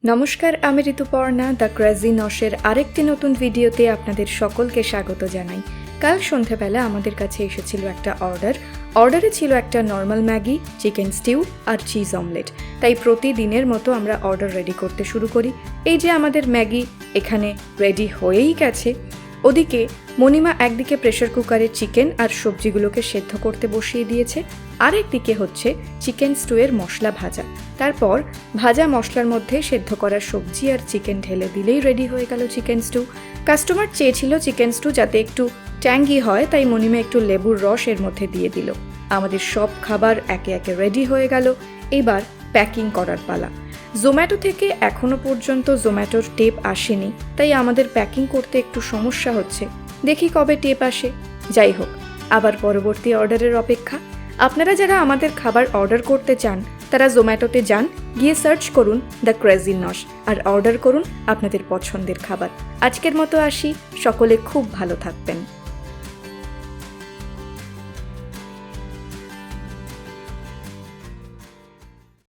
নমস্কার, আমি Rituparna the crazy নশের আরেকটি নতুন ভিডিওতে আপনাদের সকলকে স্বাগত জানাই। কাল সন্ধ্যাবেলা আমাদের কাছে এসেছিল একটা অর্ডারে ছিল একটা নর্মাল ম্যাগি, চিকেন স্টিউ আর চিজ অমলেট। তাই প্রতিদিনের মতো আমরা অর্ডার রেডি করতে শুরু করি। এই যে আমাদের ম্যাগি এখানে রেডি হয়েই গেছে। ওদিকে মণিমা একদিকে প্রেসার কুকারে চিকেন আর সবজিগুলোকে সেদ্ধ করতে বসিয়ে দিয়েছে, আরেকদিকে হচ্ছে চিকেন স্টুয়ের মশলা ভাজা। তারপর ভাজা মশলার মধ্যে সেদ্ধ করা সবজি আর চিকেন ঢেলে দিলেই রেডি হয়ে গেল চিকেন স্টু। কাস্টমার চেয়েছিল চিকেন স্টু যাতে একটু ট্যাঙ্গি হয়, তাই মণিমা একটু লেবুর রস এর মধ্যে দিয়ে দিল। আমাদের সব খাবার একে একে রেডি হয়ে গেল। এবার প্যাকিং করার পালা। জোম্যাটো থেকে এখনো পর্যন্ত জোম্যাটোর টেপ আসেনি, তাই আমাদের প্যাকিং করতে একটু সমস্যা হচ্ছে। দেখি কবে টেপ আসে। যাই হোক, আবার পরবর্তী অর্ডারের অপেক্ষা। আপনারা যারা আমাদের খাবার অর্ডার করতে চান তারা জোম্যাটোতে যান, গিয়ে সার্চ করুন দ্য ক্রেজি নশ আর অর্ডার করুন আপনাদের পছন্দের খাবার। আজকের মতো আসি, সকলে খুব ভালো থাকবেন।